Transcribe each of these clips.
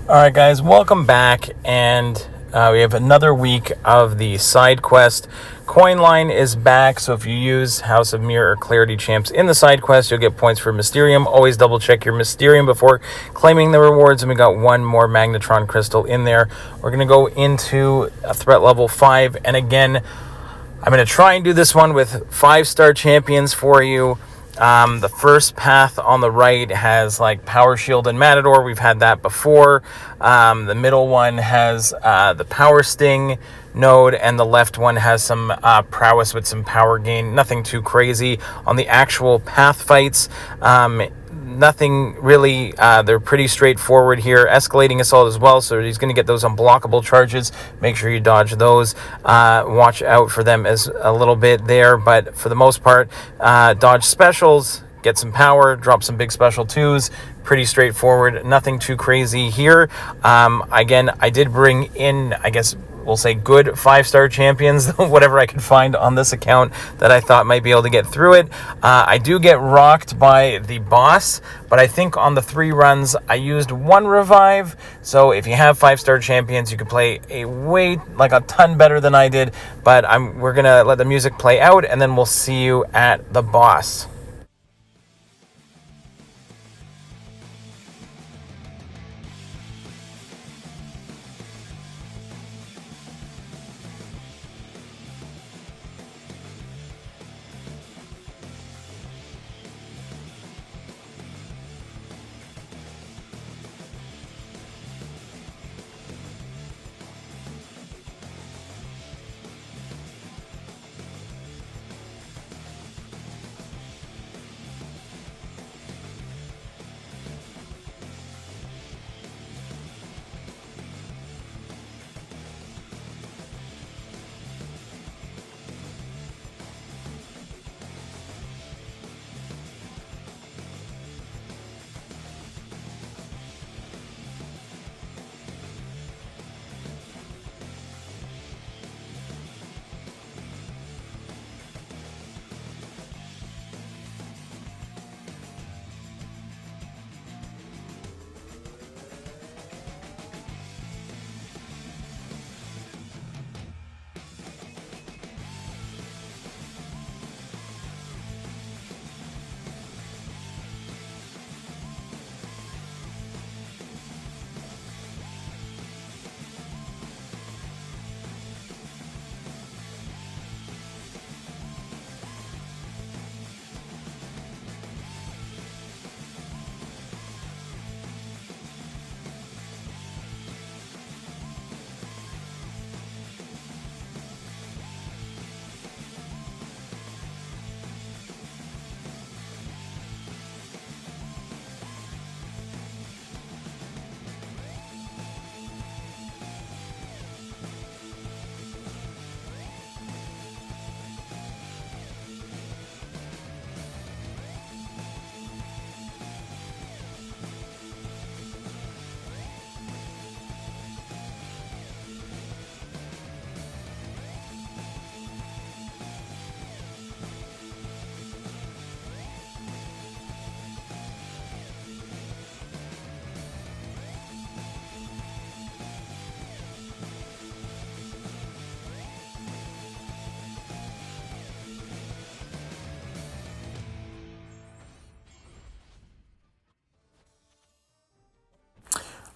All right, guys, welcome back, and we have another week of the side quest. Coin line is back, so if you use House of Mirror or Clarity Champs in the side quest, you'll get points for Mysterium. Always double check your Mysterium before claiming the rewards, and we got one more Magnetron Crystal in there. We're going to go into a threat level 5, and again, I'm going to try and do this one with 5-star champions for you. The first path on the right has like Power Shield and Matador. We've had that before. The middle one has the Power Sting node, and the left one has some prowess with some power gain. Nothing too crazy. On the actual path fights, nothing really, they're pretty straightforward here. Escalating Assault as well, so he's going to get those unblockable charges. Make sure you dodge those. Watch out for them as a little bit there, but for the most part, dodge specials, get some power, drop some big special 2s. Pretty straightforward, nothing too crazy here. Again, I did bring in, I guess we'll say, good 5-star champions, whatever I could find on this account that I thought might be able to get through it. I do get rocked by the boss, but I think on the 3 runs I used 1 revive. So if you have 5-star champions, you could play a ton better than I did. But we're gonna let the music play out, and then we'll see you at the boss.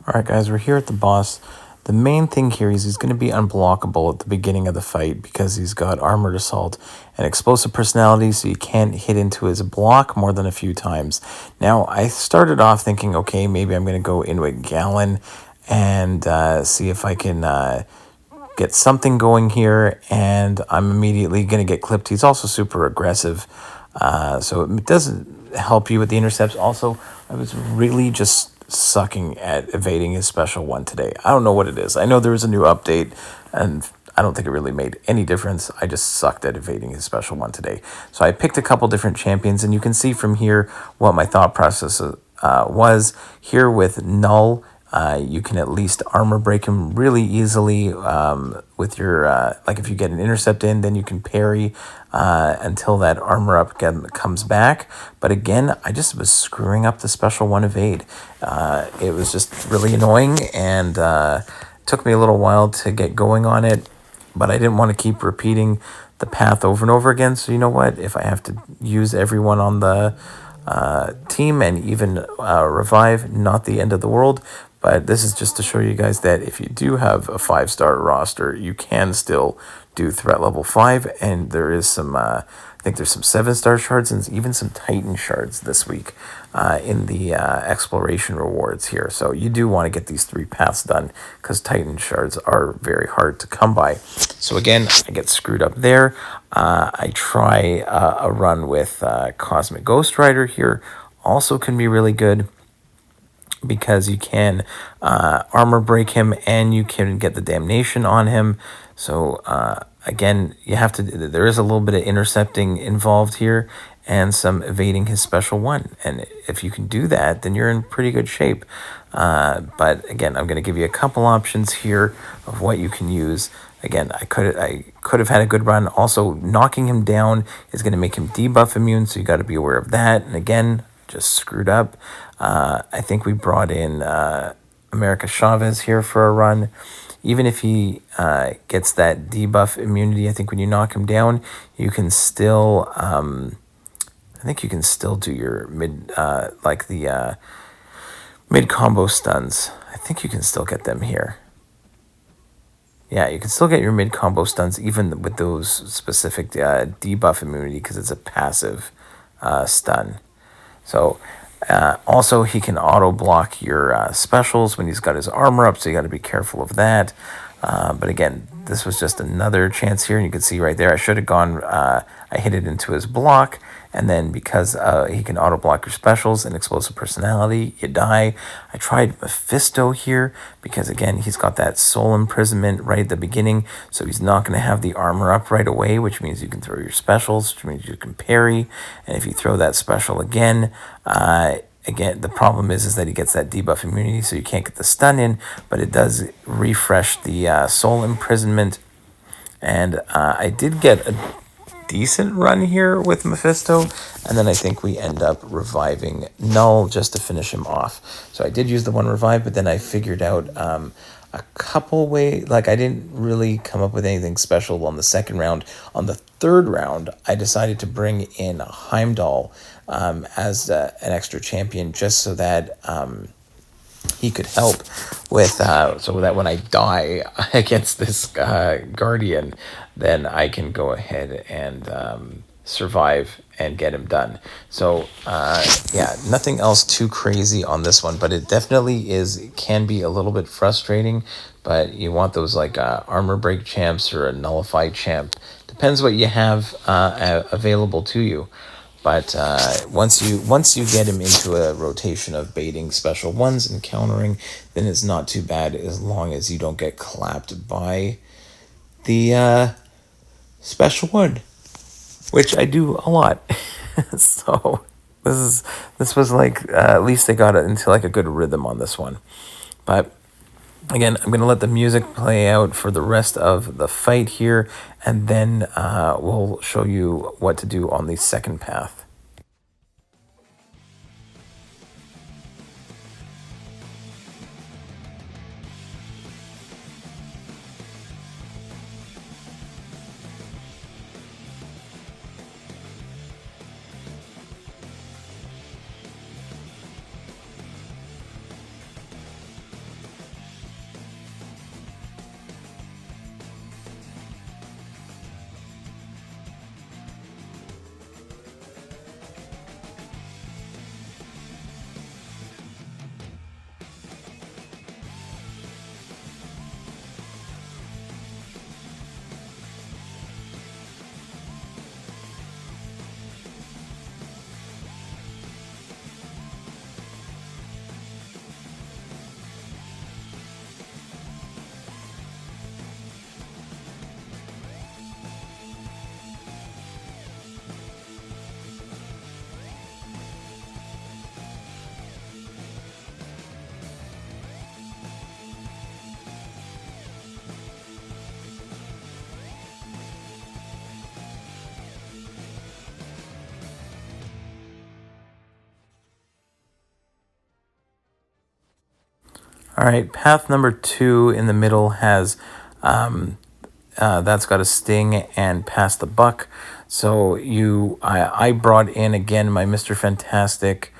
Alright, guys, we're here at the boss. The main thing here is he's going to be unblockable at the beginning of the fight because he's got Armored Assault and Explosive Personality, so you can't hit into his block more than a few times. Now, I started off thinking, okay, maybe I'm going to go into a Gallon and see if I can get something going here, and I'm immediately going to get clipped. He's also super aggressive, so it doesn't help you with the intercepts. Also, I was really just sucking at evading his special 1 today. I don't know what it is. I know there was a new update, and I don't think it really made any difference. I just sucked at evading his special 1 today. So I picked a couple different champions, and you can see from here what my thought process was. Here with Null, you can at least armor break him really easily with your, like if you get an intercept in, then you can parry until that armor up comes back. But again, I just was screwing up the special one evade. It was just really annoying, and took me a little while to get going on it, but I didn't want to keep repeating the path over and over again. So you know what? If I have to use everyone on the team and even revive, not the end of the world. But this is just to show you guys that if you do have a 5-star roster, you can still do threat level 5, and there is some, I think there's some 7-star shards and even some Titan shards this week in the exploration rewards here. So you do want to get these 3 paths done, because Titan shards are very hard to come by. So again, I get screwed up there. I try a run with Cosmic Ghost Rider here. Also can be really good, because you can armor break him and you can get the damnation on him. So again, you have to, there is a little bit of intercepting involved here and some evading his special one. And if you can do that, then you're in pretty good shape. But again, I'm going to give you a couple options here of what you can use. Again, I could have had a good run. Also, knocking him down is going to make him debuff immune, so you got to be aware of that. And again, just screwed up. I think we brought in America Chavez here for a run. Even if he gets that debuff immunity, I think when you knock him down, you can still, I think you can still do your mid, like the mid combo stuns. I think you can still get them here. Yeah, you can still get your mid combo stuns even with those specific debuff immunity, because it's a passive stun. So also he can auto block your specials when he's got his armor up, so you got to be careful of that. But again, this was just another chance here, and you can see right there I should have gone, I hit it into his block, and then because he can auto block your specials and explosive personality, you die. I tried Mephisto here because again, he's got that soul imprisonment right at the beginning, so he's not going to have the armor up right away, which means you can throw your specials, which means you can parry. And if you throw that special again, again, the problem is that he gets that debuff immunity, so you can't get the stun in, but it does refresh the soul imprisonment. And I did get a decent run here with Mephisto, and then I think we end up reviving Null just to finish him off. So I did use the one revive, but then I figured out a couple ways, like I didn't really come up with anything special on the second round. On the third round, I decided to bring in Heimdall as an extra champion, just so that he could help with, so that when I die against this Guardian, then I can go ahead and survive and get him done. So yeah, nothing else too crazy on this one, but it definitely can be a little bit frustrating. But you want those like armor break champs or a nullify champ. Depends what you have available to you. But once you get him into a rotation of baiting special ones and countering, then it's not too bad, as long as you don't get clapped by the special one, which I do a lot. So this was like at least they got it into like a good rhythm on this one. But again, I'm gonna let the music play out for the rest of the fight here, and then we'll show you what to do on the second path. All right, path number 2 in the middle has that's got a sting and pass the buck. So I brought in again my Mr. Fantastic,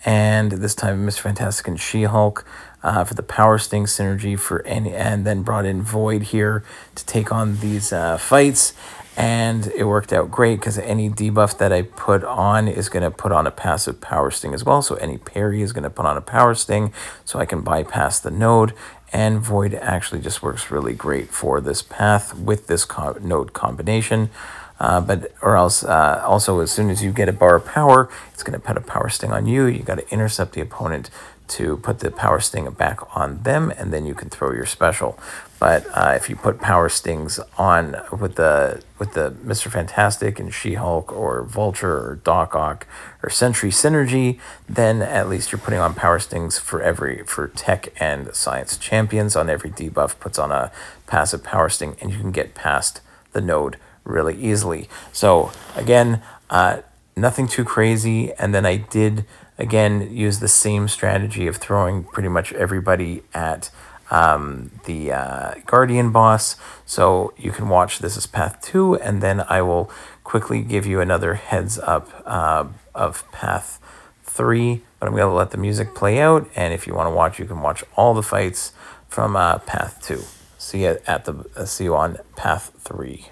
and this time Mr. Fantastic and She-Hulk for the Power Sting synergy and then brought in Void here to take on these fights. And it worked out great because any debuff that I put on is going to put on a passive Power Sting as well. So any parry is going to put on a Power Sting, so I can bypass the node. And Void actually just works really great for this path with this node combination. Also, as soon as you get a bar of power, it's going to put a Power Sting on you. You got to intercept the opponent to put the Power Sting back on them, and then you can throw your special. But if you put Power Stings on with the Mr. Fantastic and She-Hulk or Vulture or Doc Ock or Sentry synergy, then at least you're putting on Power Stings for Tech and Science champions. On every debuff puts on a passive Power Sting, and you can get past the node really easily. So again, nothing too crazy. And then I did again use the same strategy of throwing pretty much everybody at the Guardian boss. So you can watch this as path 2, and then I will quickly give you another heads up of path 3. But I'm going to let the music play out, and if you want to watch, you can watch all the fights from path 2. See you on path 3.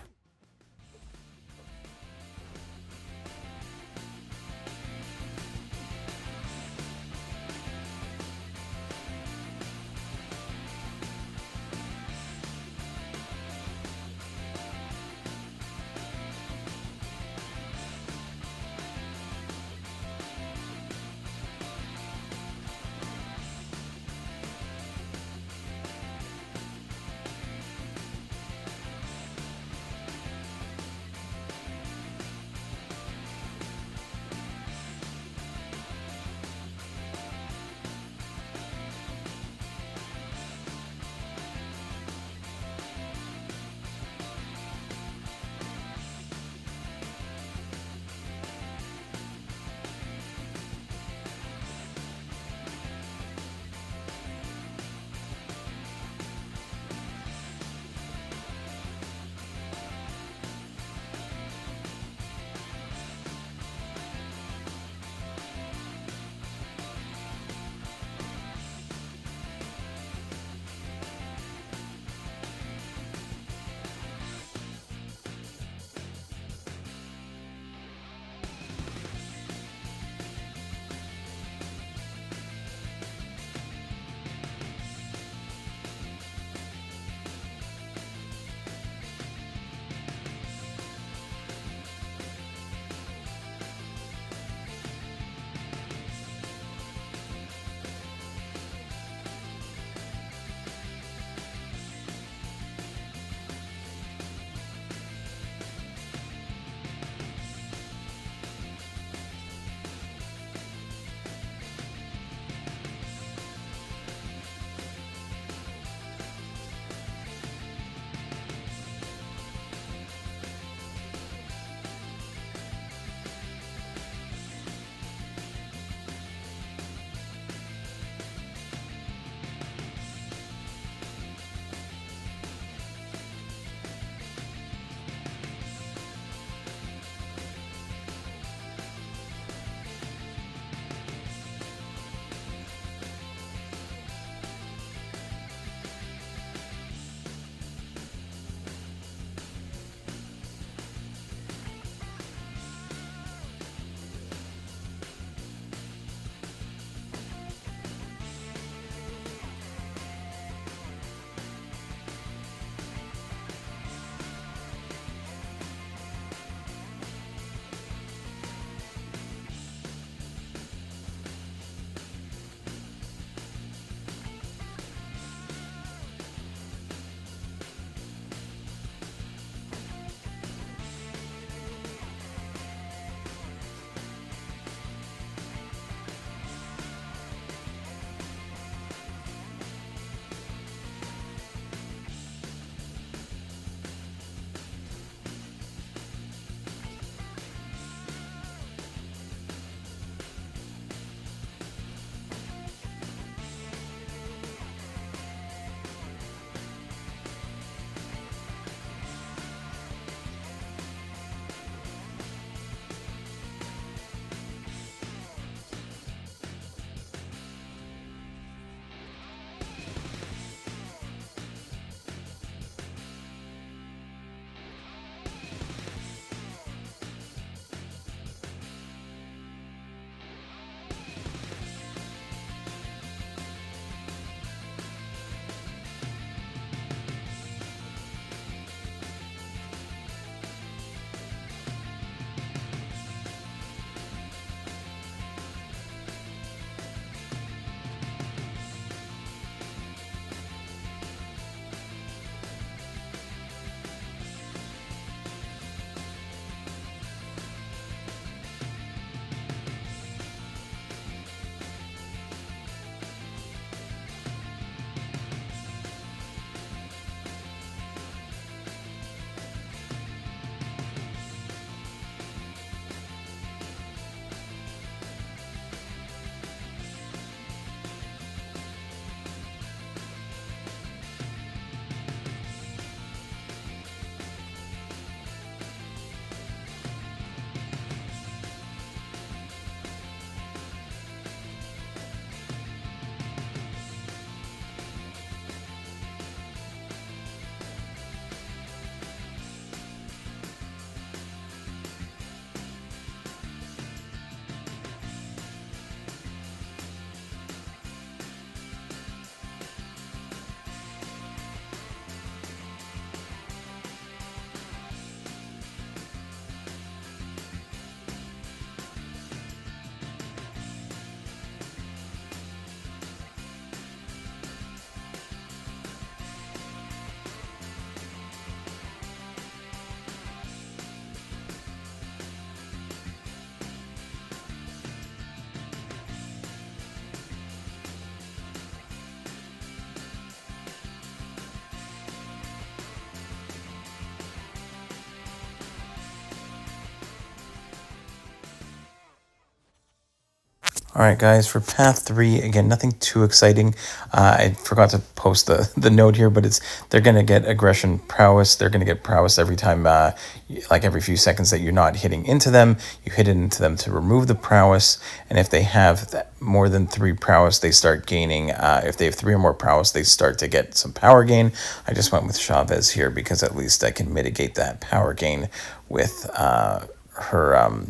All right, guys, for path 3, again, nothing too exciting. I forgot to post the note here, but they're going to get aggression prowess. They're going to get prowess every time, like every few seconds that you're not hitting into them. You hit into them to remove the prowess, and if they have more than 3 prowess, they start gaining. If they have 3 or more prowess, they start to get some power gain. I just went with Chavez here because at least I can mitigate that power gain with her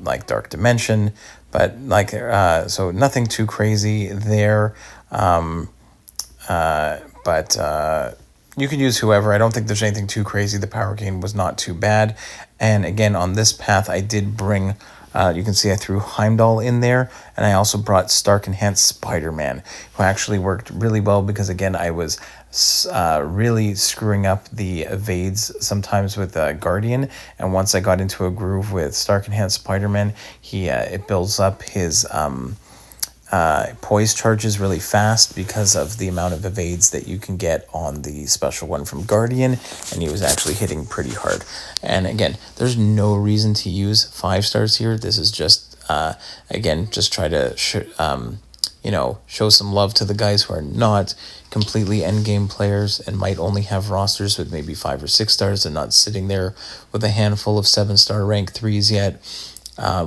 like Dark Dimension. But like, so nothing too crazy there. But you could use whoever. I don't think there's anything too crazy. The power gain was not too bad. And again, on this path, I did bring, you can see I threw Heimdall in there. And I also brought Stark Enhanced Spider-Man, who actually worked really well because, again, I was really screwing up the evades sometimes with Guardian. And once I got into a groove with Stark Enhanced Spider-Man, it builds up his poise charges really fast because of the amount of evades that you can get on the special one from Guardian, and he was actually hitting pretty hard. And again, there's no reason to use 5 stars here. This is just again, just try to show some love to the guys who are not completely endgame players and might only have rosters with maybe 5 or 6 stars and not sitting there with a handful of 7-star rank 3s yet,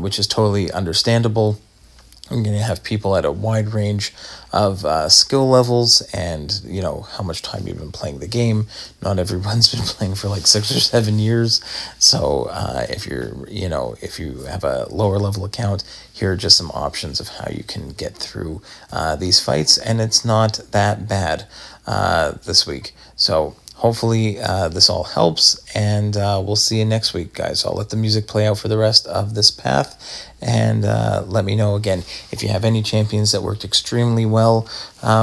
which is totally understandable. I'm going to have people at a wide range of skill levels and, how much time you've been playing the game. Not everyone's been playing for like 6 or 7 years. So if you have a lower level account, here are just some options of how you can get through these fights. And it's not that bad this week. So hopefully this all helps, and we'll see you next week, guys. I'll let the music play out for the rest of this path, and let me know, again, if you have any champions that worked extremely well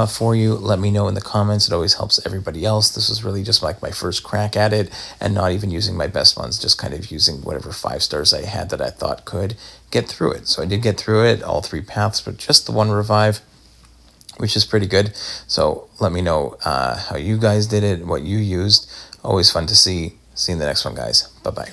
for you, let me know in the comments. It always helps everybody else. This was really just like my first crack at it, and not even using my best ones, just kind of using whatever 5 stars I had that I thought could get through it. So I did get through it, all 3 paths, but just the 1 revive, which is pretty good. So let me know how you guys did it, what you used. Always fun to see. See you in the next one, guys. Bye-bye.